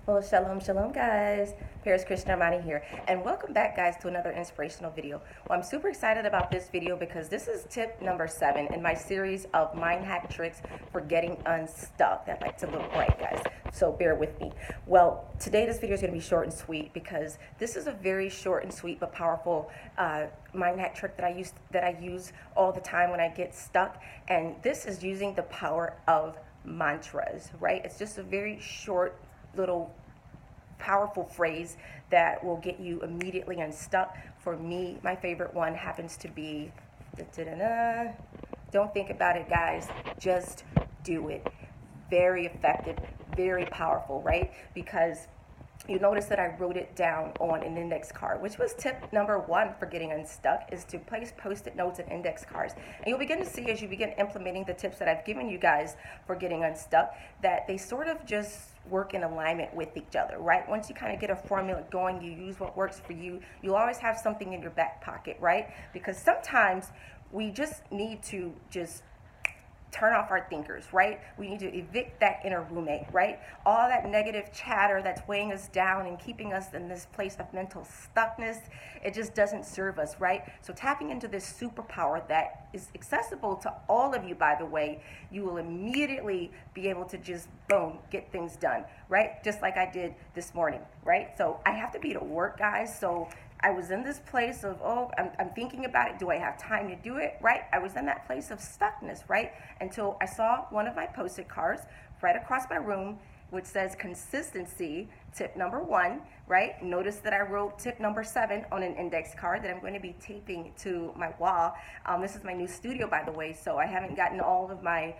Well, shalom, shalom, guys. Paris Krishna Armani here, and welcome back, guys, to another inspirational video. Well, I'm super excited about this video because this is tip number 7 in my series of mind hack tricks for getting unstuck. That like to look right, guys. So bear with me. Well, today this video is going to be short and sweet because this is a very short and sweet but powerful mind hack trick that I use all the time when I get stuck, and this is using the power of mantras. Right? It's just a very short little powerful phrase that will get you immediately unstuck. For me, my favorite one happens to be don't think about it, guys, just do it. Very effective, very powerful, right? Because you notice that I wrote it down on an index card, which was tip number 1 for getting unstuck, is to place post-it notes and index cards. And you'll begin to see as you begin implementing the tips that I've given you guys for getting unstuck that they sort of just work in alignment with each other, right? Once you kind of get a formula going, you use what works for you. You'll always have something in your back pocket, right? Because sometimes we just need to just turn off our thinkers, right? We need to evict that inner roommate, right? All that negative chatter that's weighing us down and keeping us in this place of mental stuckness, it just doesn't serve us, right? So tapping into this superpower that is accessible to all of you, by the way, you will immediately be able to just, boom, get things done, right? Just like I did this morning, right? So I have to be to work, guys, so I was in this place of, I'm thinking about it. Do I have time to do it, right? I was in that place of stuckness, right? Until I saw one of my post-it cards right across my room, which says consistency, tip number 1, right? Notice that I wrote tip number 7 on an index card that I'm going to be taping to my wall. This is my new studio, by the way, so I haven't gotten all of my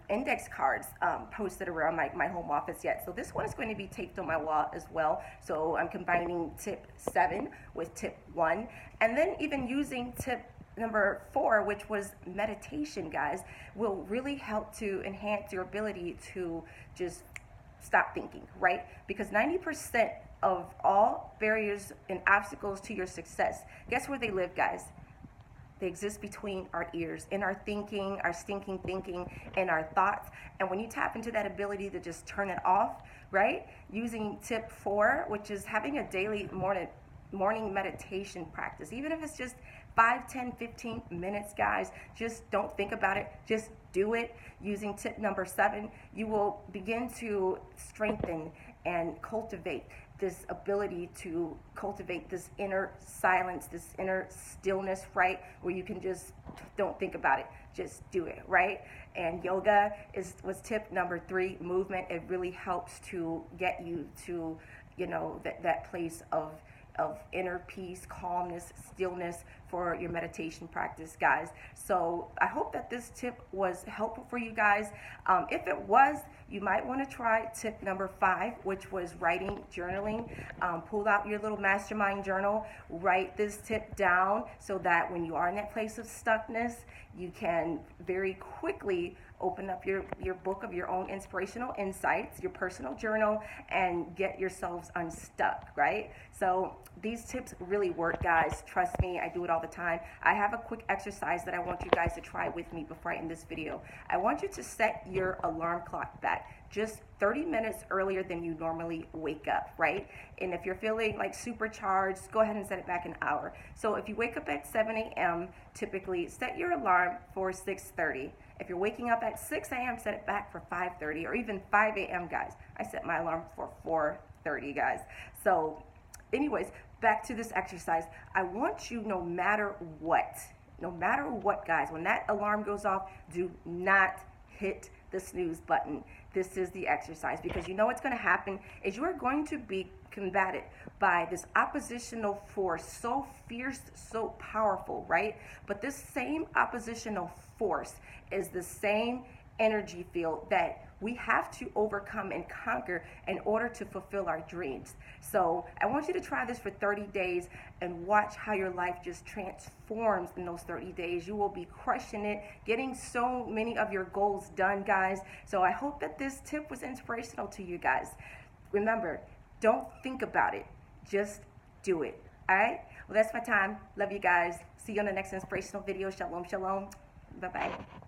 index cards posted around my home office yet. So this one is going to be taped on my wall as well. So I'm combining tip 7 with tip 1, and then even using tip number 4, which was meditation, guys, will really help to enhance your ability to just stop thinking, right? Because 90% of all barriers and obstacles to your success, guess where they live, guys? They exist between our ears, in our thinking, our stinking thinking, and our thoughts. And when you tap into that ability to just turn it off, right? Using tip 4, which is having a daily morning meditation practice, even if it's just 5, 10, 15 minutes, guys, just don't think about it, just do it. Using tip number 7, you will begin to strengthen and cultivate this ability to cultivate this inner silence, this inner stillness, right? Where you can just don't think about it, just do it, right? And yoga was tip number 3, movement. It really helps to get you to, that place of inner peace, calmness, stillness for your meditation practice, guys. So I hope that this tip was helpful for you guys. If it was, you might want to try tip number 5, which was writing, journaling. Pull out your little mastermind journal, write this tip down so that when you are in that place of stuckness, you can very quickly open up your book of your own inspirational insights, your personal journal, and get yourselves unstuck, right? So these tips really work, guys. Trust me, I do it all the time. I have a quick exercise that I want you guys to try with me before I end this video. I want you to set your alarm clock back just 30 minutes earlier than you normally wake up, right? And if you're feeling like supercharged, go ahead and set it back an hour. So if you wake up at 7 a.m., typically set your alarm for 6:30. If you're waking up at 6 a.m., set it back for 5:30 or even 5 a.m., guys. I set my alarm for 4:30, guys. So anyways, back to this exercise. I want you, no matter what, guys, when that alarm goes off, do not hit the snooze button. This is the exercise, because you know what's going to happen is you are going to be combated by this oppositional force, so fierce, so powerful, right? But this same oppositional force is the same energy field that we have to overcome and conquer in order to fulfill our dreams. So I want you to try this for 30 days and watch how your life just transforms in those 30 days. You will be crushing it, getting so many of your goals done, guys. So I hope that this tip was inspirational to you guys. Remember, don't think about it, just do it. All right? Well, that's my time. Love you guys. See you on the next inspirational video. Shalom, shalom. Bye-bye.